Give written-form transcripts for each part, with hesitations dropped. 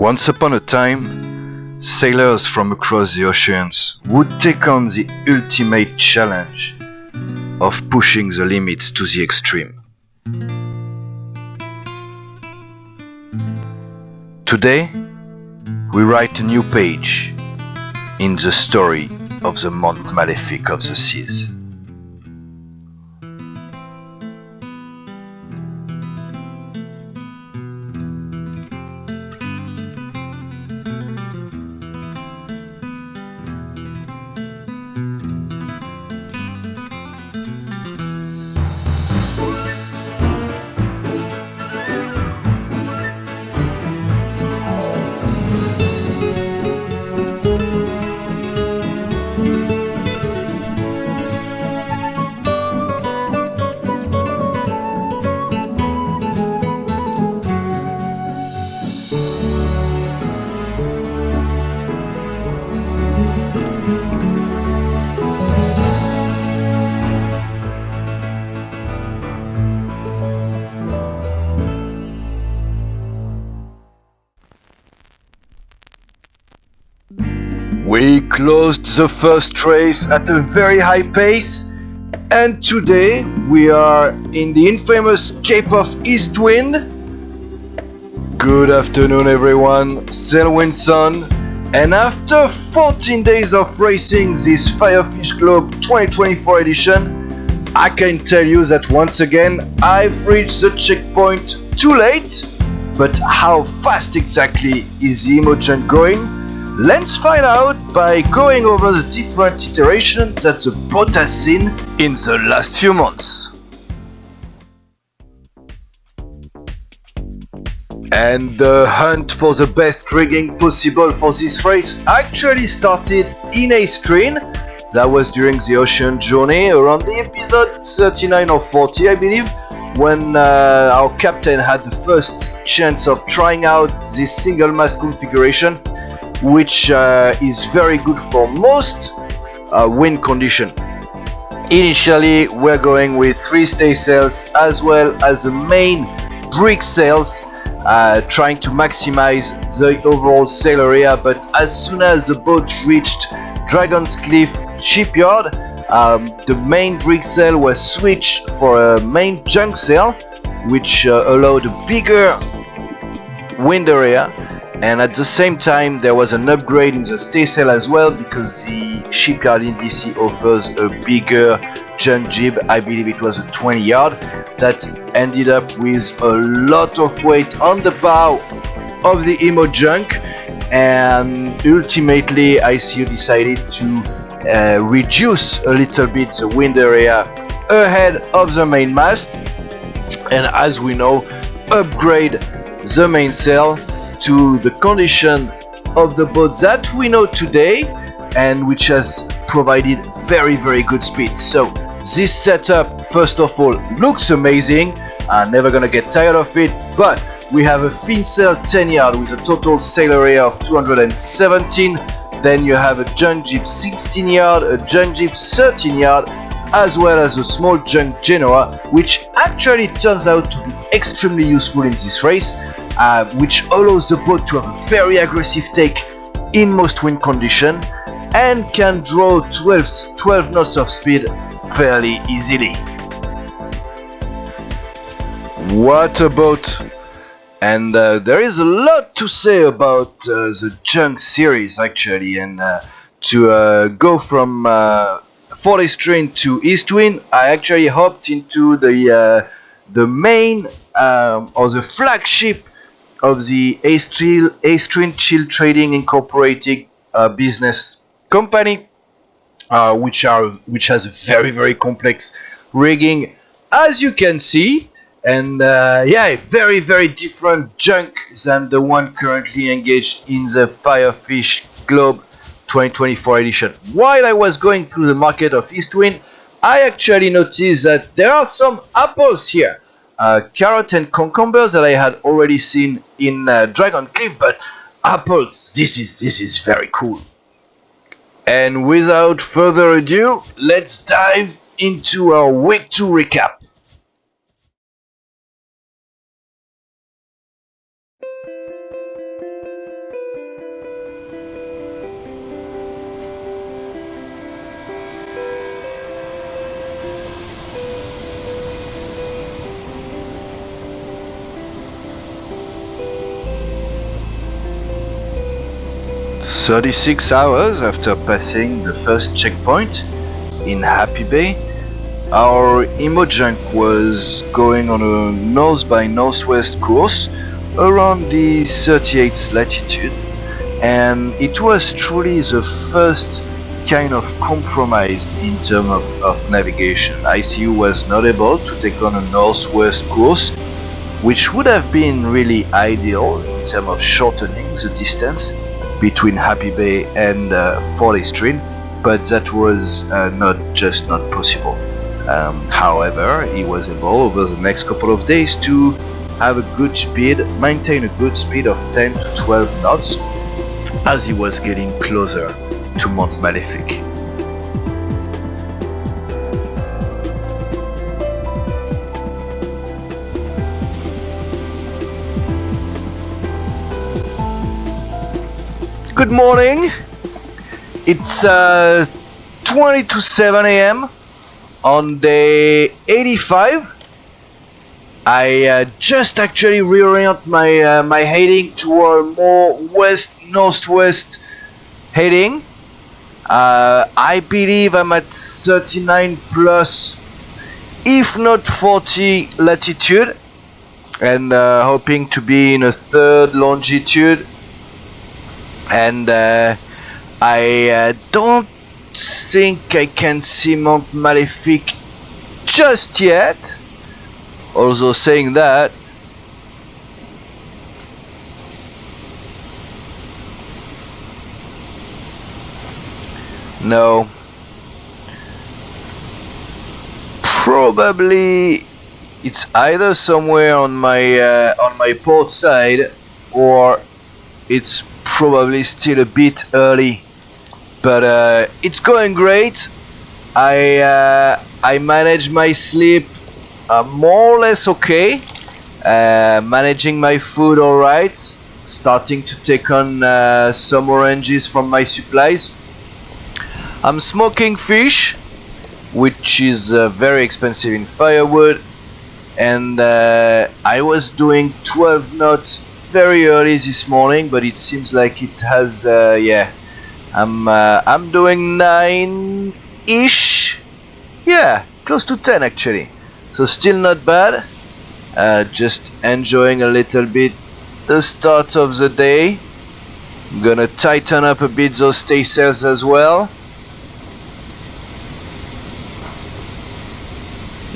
Once upon a time, sailors from across the oceans would take on the ultimate challenge of pushing the limits to the extreme. Today, we write a new page in the story of the Mont Malefic of the seas. We closed the first race at a very high pace, and today we are in the infamous Cape of Eastwind. Good afternoon everyone, Sailwlind Sun, and after 14 days of racing this FireFish Globe 2024 edition, I can tell you that once again I've reached the checkpoint too late. But how fast exactly is the Imojunk going? Let's find out by going over the different iterations that the boat has seen in the last few months. And the hunt for the best rigging possible for this race actually started in Eastwind. That was during the ocean journey around the episode 39 or 40 I believe, when our captain had the first chance of trying out this single mast configuration, which is very good for most wind condition. Initially we're going with 3 staysails as well as the main brig sails, trying to maximize the overall sail area, but as soon as the boat reached Dragon's Cliff shipyard, the main brig sail was switched for a main junk sail, which allowed a bigger wind area. And at the same time there was an upgrade in the staysail as well, because the shipyard in DC offers a bigger junk jib. I believe it was a 20 yard that ended up with a lot of weight on the bow of the Imojunk, and ultimately ICU decided to reduce a little bit the wind area ahead of the main mast, and as we know, upgrade the mainsail to the condition of the boat that we know today, and which has provided very good speed. So this setup, first of all, looks amazing. I'm never gonna get tired of it. But we have a fin sail 10 yard with a total sail area of 217. Then you have a junk jib 16 yard, a junk jib 13 yard, as well as a small junk Genoa, which actually turns out to be extremely useful in this race, which allows the boat to have a very aggressive take in most wind condition and can draw 12 knots of speed fairly easily. What a boat! And there is a lot to say about the junk series actually, and to go from 40 string to Eastwind, I actually hopped into the main or the flagship of the Eastwind Chill Trading Incorporated business company, which has a very complex rigging, as you can see, and yeah, very different junk than the one currently engaged in the FireFish Globe 2024 edition. While I was going through the market of Eastwind, I actually noticed that there are some apples here. Carrot and cucumbers that I had already seen in Dragon Cliff, but apples, this is very cool. And without further ado, let's dive into our week 2 recap. 36 hours after passing the first checkpoint in Happy Bay, our Imojunk was going on a north by northwest course around the 38th latitude, and it was truly the first kind of compromise in terms of navigation. ICU was not able to take on a northwest course, which would have been really ideal in terms of shortening the distance between Happy Bay and Fort Eastwind, but that was not possible. However, he was able over the next couple of days to have a good speed, maintain a good speed of 10 to 12 knots as he was getting closer to Mont Maléfique. Good morning. It's 20 to 7 a.m. on day 85. I just actually reorient my heading to a more west-northwest heading. I believe I'm at 39 plus, if not 40 latitude, and hoping to be in a third longitude. And I don't think I can see Mont Maléfique just yet. Also saying that, no, probably it's either somewhere on my port side, or it's probably still a bit early, but it's going great. I manage my sleep more or less okay, managing my food alright, starting to take on some oranges from my supplies. I'm smoking fish, which is very expensive in firewood, and I was doing 12 knots very early this morning, but it seems like it has I'm doing 9-ish, yeah, close to 10 actually, so still not bad. Just enjoying a little bit the start of the day. I'm gonna tighten up a bit those staysails as well.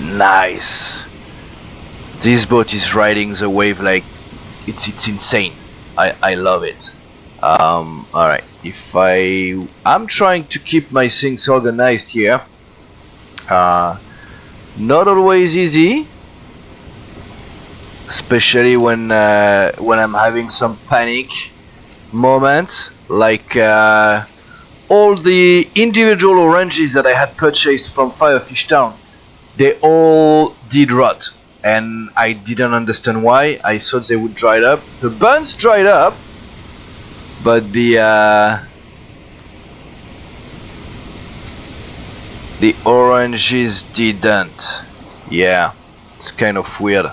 Nice. This boat is riding the wave like it's insane. I love it. Alright, if I'm trying to keep my things organized here. Not always easy, especially when I'm having some panic moment, like all the individual oranges that I had purchased from FireFish Town, they all did rot, and I didn't understand why. I thought they would dry up. The buns dried up, but the oranges didn't. Yeah, it's kind of weird.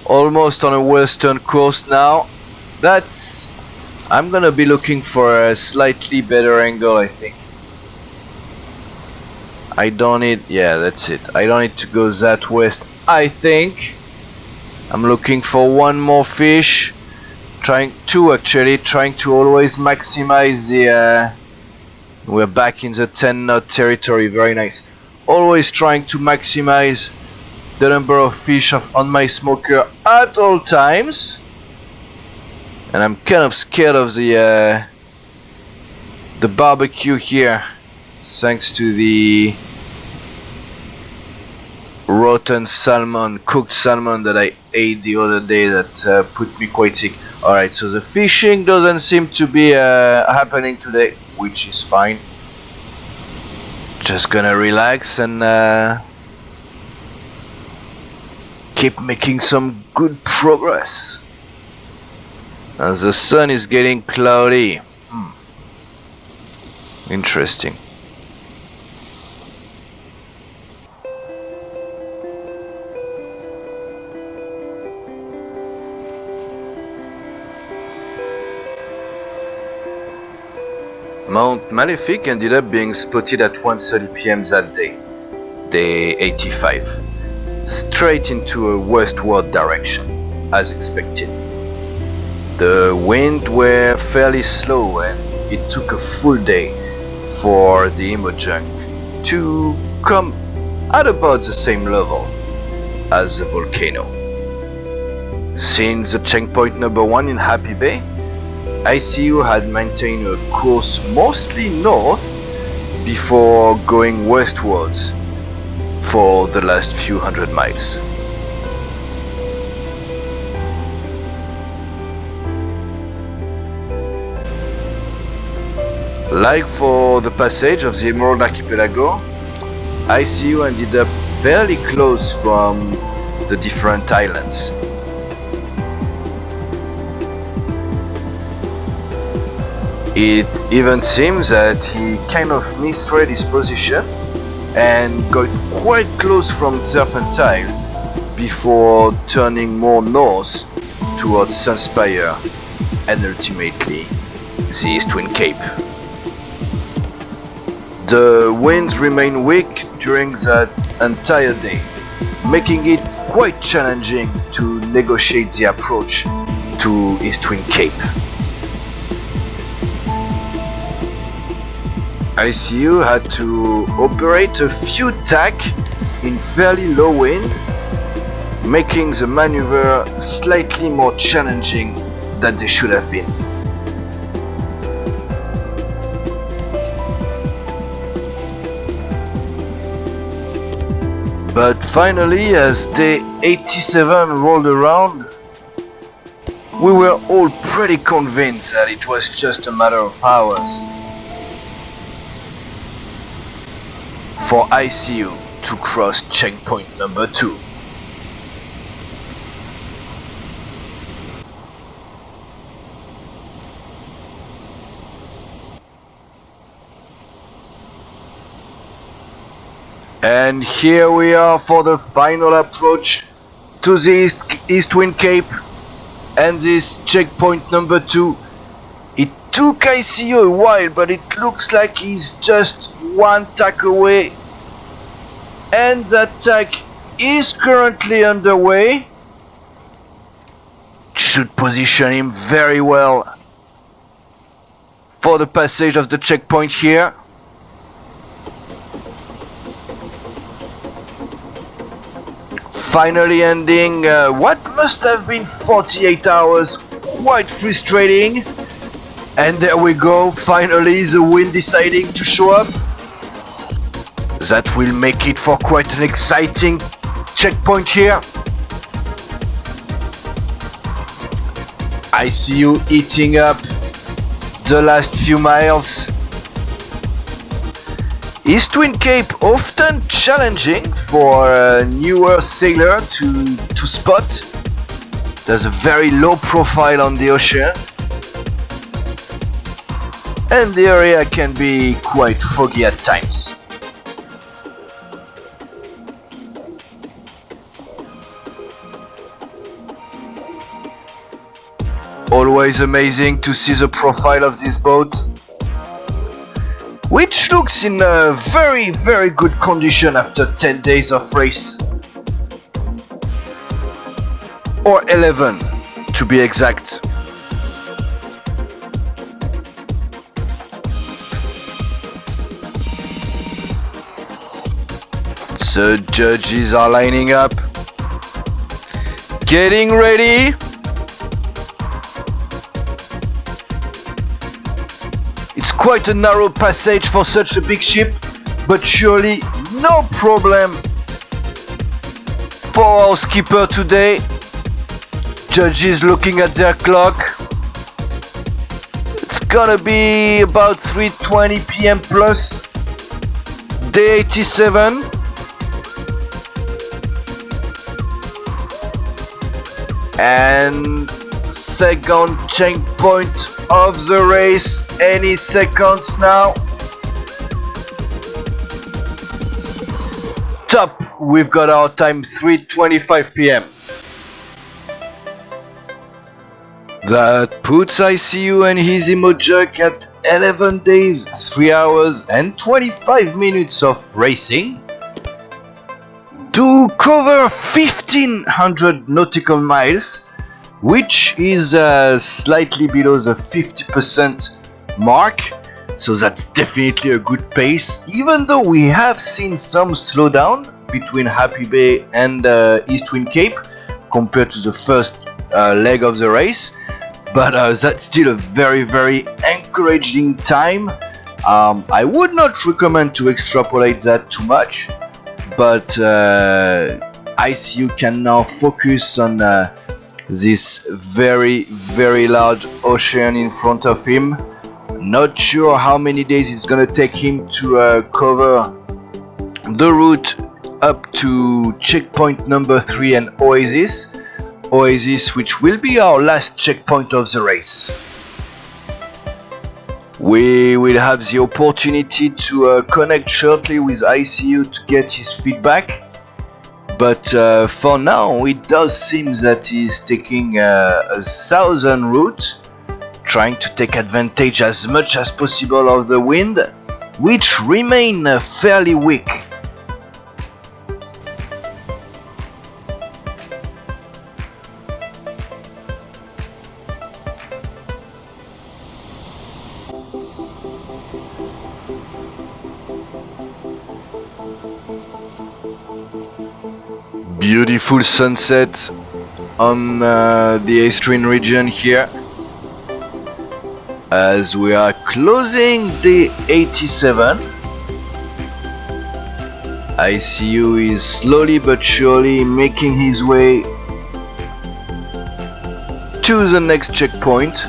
Almost on a western coast now. I'm gonna be looking for a slightly better angle, I think. Yeah, that's it. I don't need to go that west, I think. I'm looking for one more fish. Trying to always maximize the we're back in the 10 knot territory. Very nice. Always trying to maximize the number of fish on my smoker at all times. And I'm kind of scared of the barbecue here, thanks to the rotten salmon, cooked salmon that I ate the other day that put me quite sick. Alright, so the fishing doesn't seem to be happening today, which is fine. Just gonna relax and keep making some good progress. As the sun is getting cloudy. Interesting. Mount Malefic ended up being spotted at 1:30 p.m. that day, day 85, straight into a westward direction, as expected. The wind were fairly slow and it took a full day for the Imojunk to come at about the same level as the volcano. Since the checkpoint number 1 in Happy Bay, ICU had maintained a course mostly north before going westwards for the last few hundred miles. Like for the passage of the Emerald Archipelago, ICU ended up fairly close from the different islands. It even seems that he kind of misread his position and got quite close from Serpentine before turning more north towards Sunspire and ultimately the Eastwind Cape. The winds remained weak during that entire day, making it quite challenging to negotiate the approach to Eastwind Cape. ICU had to operate a few tack in fairly low wind, making the maneuver slightly more challenging than they should have been. But finally, as day 87 rolled around, we were all pretty convinced that it was just a matter of hours for ICU to cross checkpoint number 2. And here we are for the final approach to the Eastwind Cape and this checkpoint number 2. It took ICU a while, but it looks like he's just one tack away, and that tack is currently underway. Should position him very well for the passage of the checkpoint here. Finally ending what must have been 48 hours, quite frustrating. And there we go, finally the wind deciding to show up. That will make it for quite an exciting checkpoint here. ICU eating up the last few miles. Eastwind Cape often challenging for a newer sailor to spot. There's a very low profile on the ocean, and the area can be quite foggy at times. Always amazing to see the profile of this boat, which looks in a very, very good condition after 10 days of race. Or 11, to be exact. The judges are lining up, getting ready. It's quite a narrow passage for such a big ship, but surely no problem for our skipper today. Judges looking at their clock. It's gonna be about 3:20 p.m. plus. Day 87. And second checkpoint of the race any seconds now. Top, we've got our time 3:25 p.m. That puts ICU and his Imojunk at 11 days, 3 hours and 25 minutes of racing to cover 1500 nautical miles, which is slightly below the 50% mark. So that's definitely a good pace, even though we have seen some slowdown between Happy Bay and Eastwind Cape compared to the first leg of the race. But that's still a very encouraging time. I would not recommend to extrapolate that too much, but ICU can now focus on this very large ocean in front of him. Not sure how many days it's gonna take him to cover the route up to checkpoint number 3 and Oasis, which will be our last checkpoint of the race. We will have the opportunity to connect shortly with ICU to get his feedback, but for now it does seem that he's taking a southern route, trying to take advantage as much as possible of the wind, which remain fairly weak. Beautiful sunset on the Eastwind region here, as we are closing day 87. ICU is slowly but surely making his way to the next checkpoint,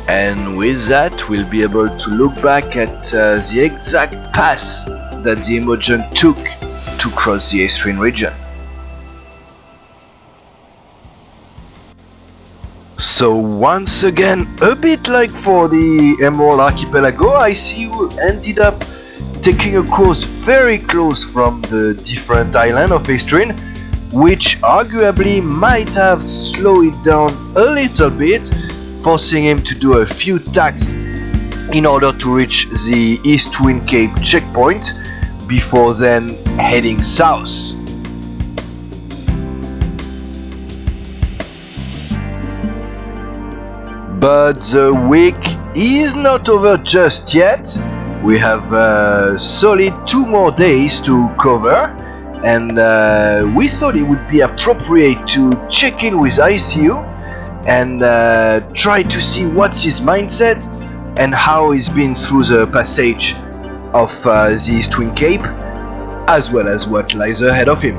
and with that we'll be able to look back at the exact path that the Imojunk took to cross the Eastwind region. So once again, a bit like for the Emerald Archipelago, ICU ended up taking a course very close from the different island of Eastwind, which arguably might have slowed it down a little bit, forcing him to do a few tacks in order to reach the Eastwind Cape checkpoint before then heading south. But the week is not over just yet. We have a solid 2 more days to cover, and we thought it would be appropriate to check in with ICU and try to see what's his mindset and how he's been through the passage of the Eastwind Cape, as well as what lies ahead of him.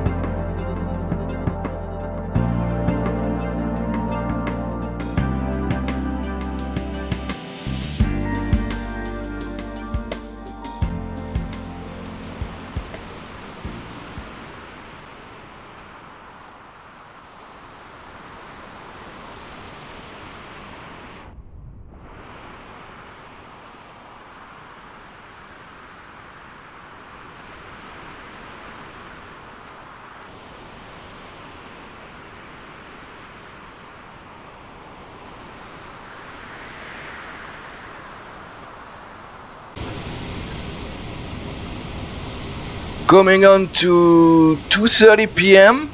Coming on to 2:30 p.m.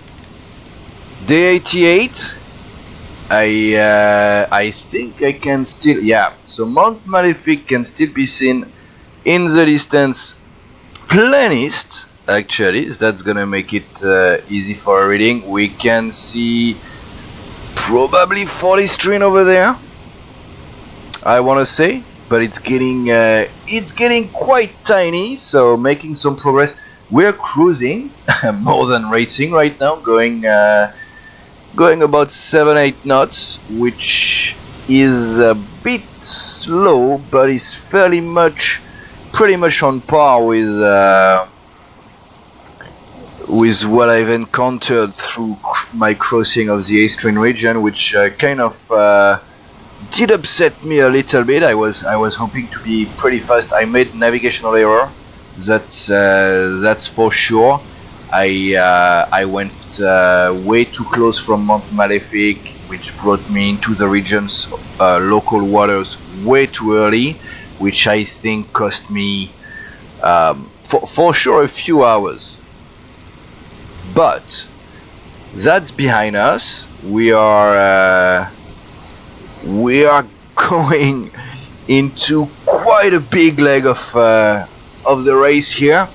day 88. I think I can still, yeah, so Mount Malefic can still be seen in the distance plainest, actually. That's gonna make it easy for a reading. We can see probably 40 string over there, I wanna say, but it's getting quite tiny, so making some progress. We're cruising more than racing right now, going about 7-8 knots, which is a bit slow, but is pretty much on par with what I've encountered through my crossing of the Eastwind region, which kind of did upset me a little bit. I was hoping to be pretty fast. I made navigational error. That's for sure. I went way too close from Mount Malefic, which brought me into the region's local waters way too early, which I think cost me for sure a few hours. But that's behind us. We are going into quite a big leg of the race here.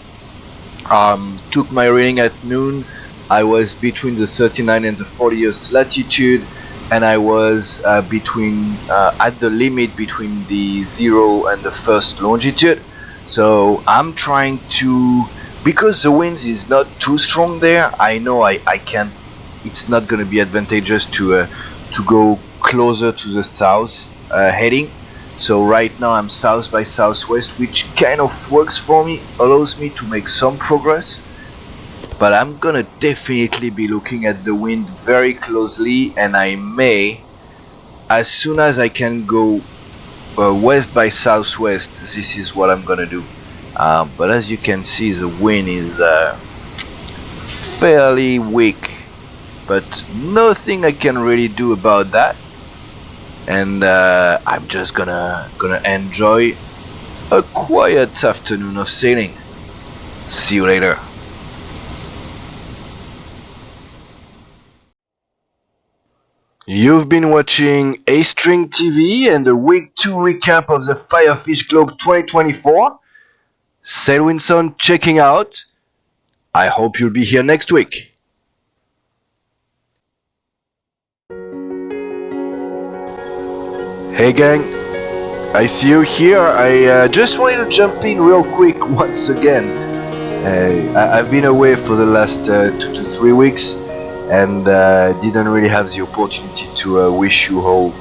Took my reading at noon. I was between the 39 and the 40th latitude, and I was between at the limit between the 0 and the 1st longitude. So I'm trying to, because the wind is not too strong there, I know I can't, it's not going to be advantageous to go closer to the south heading. So right now I'm south by southwest, which kind of works for me, allows me to make some progress. But I'm gonna definitely be looking at the wind very closely, and I may, as soon as I can go west by southwest, this is what I'm gonna do. But as you can see, the wind is fairly weak, but nothing I can really do about that. And I'm just gonna enjoy a quiet afternoon of sailing. See you later. You've been watching A-String TV and the Week 2 recap of the FireFish Globe 2024. Sailwlind checking out. I hope you'll be here next week. Hey gang, I see you here. I just wanted to jump in real quick once again. I've been away for the last 2 to 3 weeks, and didn't really have the opportunity to wish you all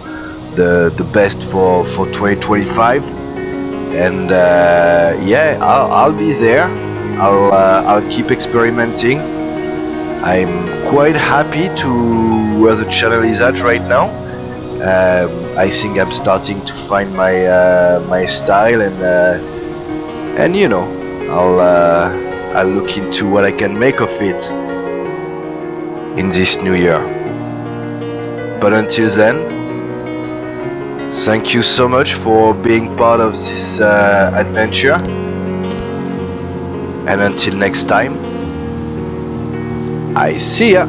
the best for 2025. And yeah, I'll be there. I'll keep experimenting. I'm quite happy to where the channel is at right now. I think I'm starting to find my style, and you know, I'll look into what I can make of it in this new year. But until then, thank you so much for being part of this adventure, and until next time, I see ya.